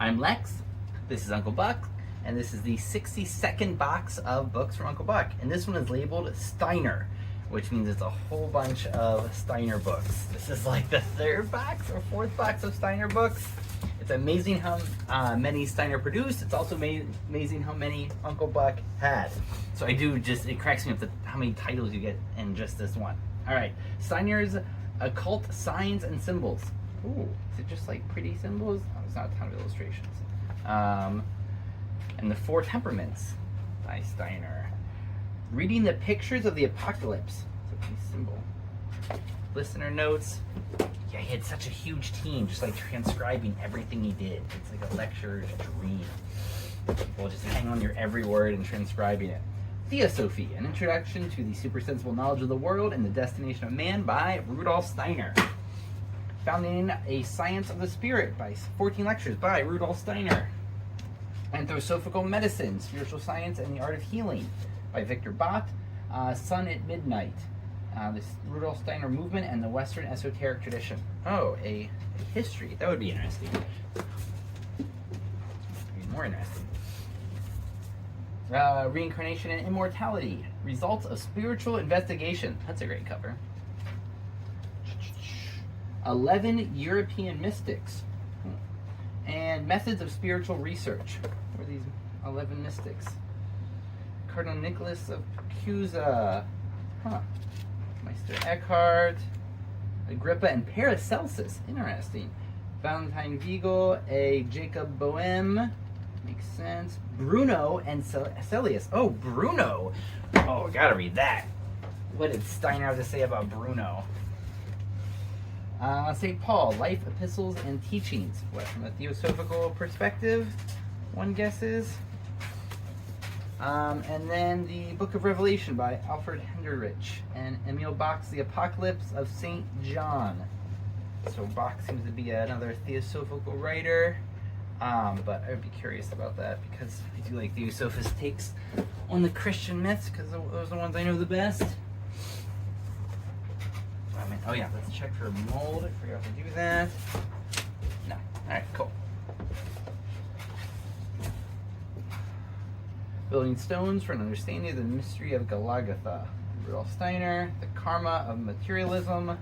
I'm Lex, this is Uncle Buck, and this is the 62nd box of books from Uncle Buck. And this one is labeled Steiner, which means it's a whole bunch of Steiner books. This is like the third box or fourth box of Steiner books. It's amazing how many Steiner produced. It's also amazing how many Uncle Buck had. So it cracks me up how many titles you get in just this one. All right, Steiner's Occult Signs and Symbols. Ooh, is it just like pretty symbols? Oh, it's not a ton of illustrations. And the Four Temperaments by Steiner. Reading the Pictures of the Apocalypse. It's a pretty symbol. Listener notes. Yeah, he had such a huge team, just like transcribing everything he did. It's like a lecturer's dream. People just hang on your every word and transcribing it. Theosophy, an introduction to the supersensible knowledge of the world and the destination of man by Rudolf Steiner. Founding a Science of the Spirit by 14 lectures by Rudolf Steiner. Anthroposophical Medicine, Spiritual Science and the Art of Healing by Victor Bott. Sun at Midnight, the Rudolf Steiner movement and the Western esoteric tradition. Oh, a history. That would be interesting. More interesting. Reincarnation and Immortality, Results of Spiritual Investigation. That's a great cover. 11 European Mystics and Methods of Spiritual Research. Who are these 11 mystics? Cardinal Nicholas of Cusa, Meister Eckhart, Agrippa and Paracelsus. Interesting. Valentine Vigo, a Jacob Boehme. Makes sense. Bruno and Celius. Oh, Bruno. Oh, gotta read that. What did Steiner have to say about Bruno? St. Paul, Life, Epistles, and Teachings. What, from a theosophical perspective, one guesses? And then the Book of Revelation by Alfred Henderich and Emil Bach's The Apocalypse of St. John. So Bach seems to be another theosophical writer, but I would be curious about that because I do like Theosophist takes on the Christian myths because those are the ones I know the best. Oh yeah, let's check for mold. I forgot to do that. No. Alright, cool. Building Stones for an Understanding of the Mystery of Golgotha. Rudolf Steiner. The Karma of Materialism.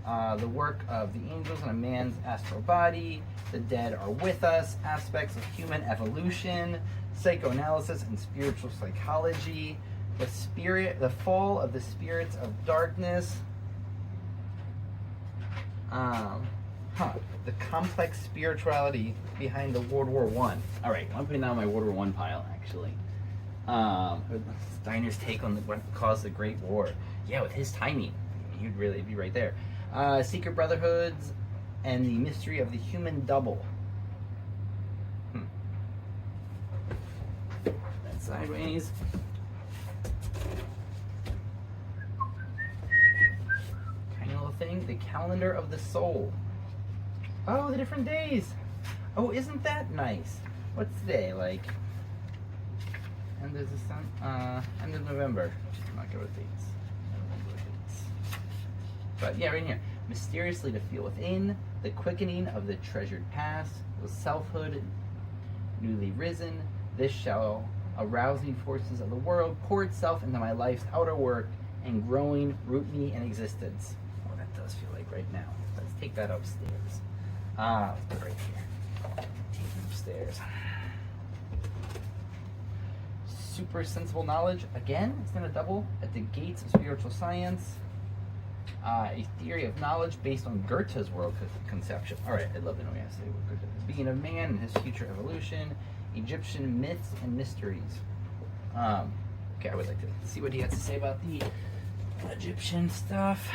The Work of the Angels in a Man's Astral Body. The Dead Are With Us. Aspects of Human Evolution. Psychoanalysis and Spiritual Psychology. The Fall of the Spirits of Darkness. The complex spirituality behind the World War I. All right, I'm putting that on my World War I pile, actually. Steiner's take on what caused the Great War. Yeah, with his timing, he'd really be right there. Secret Brotherhoods and the Mystery of the Human Double. That's sideways. Thing, the Calendar of the Soul. Oh, the different days. Oh, isn't that nice? What's today? Like end of end of November. I'm not good with dates. But yeah, right here. Mysteriously to feel within, the quickening of the treasured past, the selfhood newly risen. This shall arousing forces of the world pour itself into my life's outer work and growing root me in existence. Does feel like right now. Let's take that upstairs. Let's put it right here. Take it upstairs. Super sensible knowledge. Again, it's going to double at the gates of spiritual science. A theory of knowledge based on Goethe's world conception. All right, I'd love to know what he has to say about Goethe. The being of man and his future evolution. Egyptian myths and mysteries. Okay, I would like to see what he has to say about the Egyptian stuff.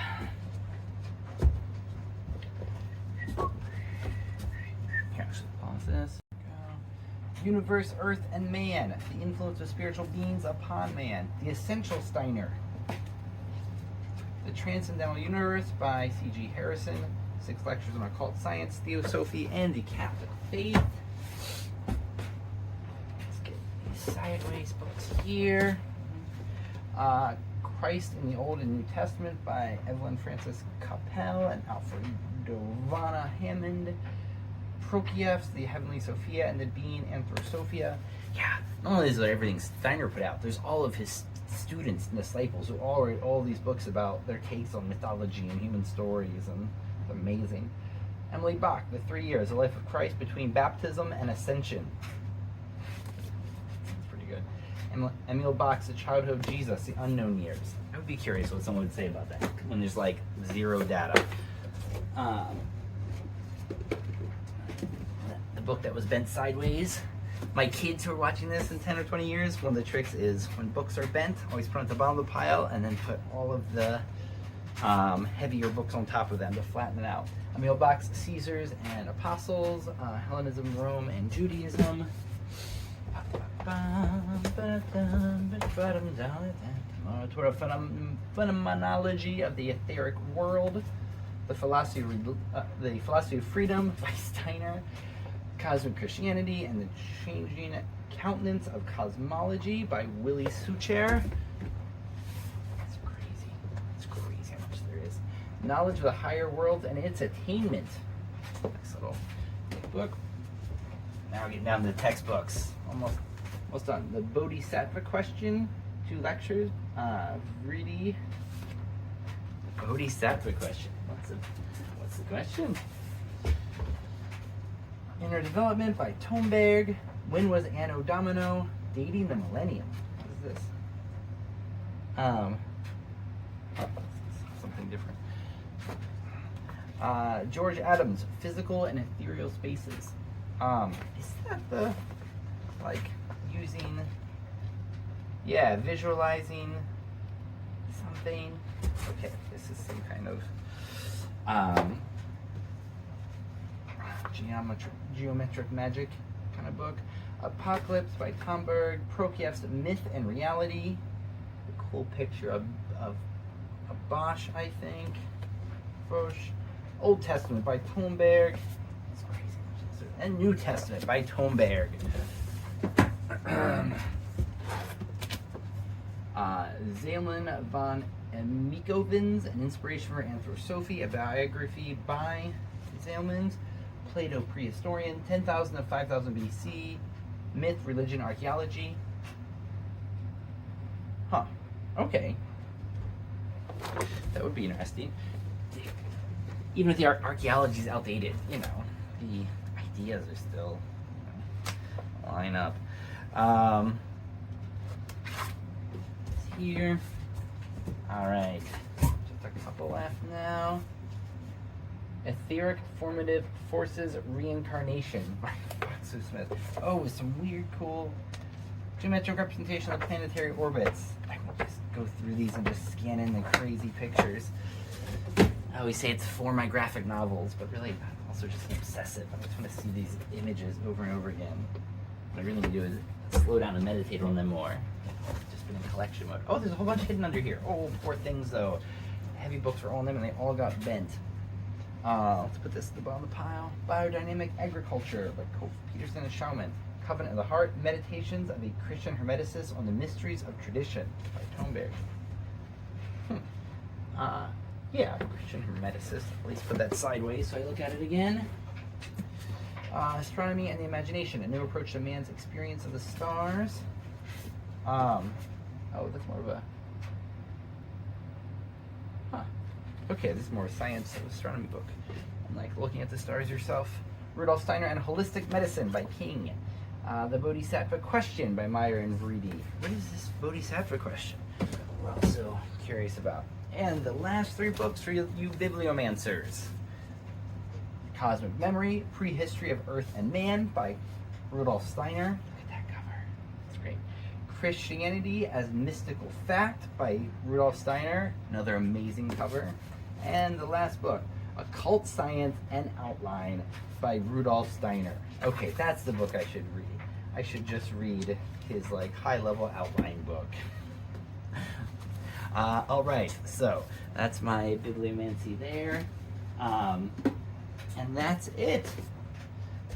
This. Universe, Earth, and Man. The Influence of Spiritual Beings Upon Man. The Essential Steiner. The Transcendental Universe by C.G. Harrison. 6 lectures on occult science, theosophy, and the Catholic faith. Let's get these sideways books here. Christ in the Old and New Testament by Evelyn Francis Capel and Alfred Dovana Hammond. Prokofiev, the Heavenly Sophia, and the Being Anthrosophia. Yeah, not only is there everything Steiner put out, there's all of his students and disciples who all write all these books about their takes on mythology and human stories, and it's amazing. Emily Bach, The 3 Years, The Life of Christ Between Baptism and Ascension. That's pretty good. Emil Bach's The Childhood of Jesus, The Unknown Years. I would be curious what someone would say about that when there's like zero data. The book that was bent sideways. My kids who are watching this in 10 or 20 years, one of the tricks is when books are bent, always put them at the bottom of the pile and then put all of the heavier books on top of them to flatten it out. Emil Bach's Caesars and Apostles, Hellenism, Rome, and Judaism. Phenomenology of the Etheric World, The Philosophy of Freedom by Steiner, Cosmic Christianity and the Changing Countenance of Cosmology by Willy Sucher. That's crazy. It's crazy how much there is. Knowledge of the Higher World and Its Attainment. Nice little book. Now we're getting down to the textbooks. Almost done. The Bodhisattva Question, 2 lectures. Really, Bodhisattva Question. What's the question? Inner Development by Tomberg. When was Anno Domino? Dating the Millennium. What is this? Something different. George Adams, Physical and Ethereal Spaces. Is that the, like, using, yeah, visualizing something? Okay, this is some kind of, geometric magic kind of book. Apocalypse by Tomberg. Prokofiev's Myth and Reality. A cool picture of Bosch, I think. Bosch. Old Testament by Tomberg. That's crazy. And New Testament by Tomberg. Zalin von Mikovins, An Inspiration for Anthroposophy, a biography by Zalmans. Plato Prehistorian, 10,000 to 5,000 BC, Myth, Religion, Archaeology. Huh, okay. That would be interesting. Even if the archaeology is outdated, you know, the ideas are still, you know, line up. Here. All right, just a couple left now. Etheric Formative Forces Reincarnation by Foxu Smith. Oh, some weird, cool geometric representation of planetary orbits. I will just go through these and just scan in the crazy pictures. I always say it's for my graphic novels, but really I'm also just an obsessive. I just want to see these images over and over again. What I really need to do is slow down and meditate on them more. Just been in collection mode. Oh, there's a whole bunch hidden under here. Oh, poor things though. Heavy books were all in them and they all got bent. Let's put this at the bottom of the pile. Biodynamic Agriculture by Kof Peterson and Schaumann. Covenant of the Heart, Meditations of a Christian Hermeticist on the Mysteries of Tradition by Tomberg. Yeah, Christian Hermeticist. At least put that sideways so I look at it again. Astronomy and the Imagination, a new approach to man's experience of the stars. Oh, that's more of a... Okay, this is more a science astronomy book. And like looking at the stars yourself. Rudolf Steiner and Holistic Medicine by King. The Bodhisattva Question by Meyer and Vrede. What is this Bodhisattva Question? We're also curious about. And the last 3 books for you bibliomancers. Cosmic Memory, Prehistory of Earth and Man by Rudolf Steiner. Look at that cover. It's great. Christianity as Mystical Fact by Rudolf Steiner. Another amazing cover. And the last book, Occult Science and Outline by Rudolf Steiner. Okay, that's the book I should read. I should just read his like high-level outline book. All right, so that's my bibliomancy there. And that's it.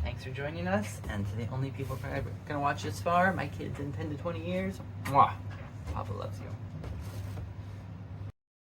Thanks for joining us. And to the only people who are going to watch this far, my kids in 10 to 20 years, mwah, Papa loves you.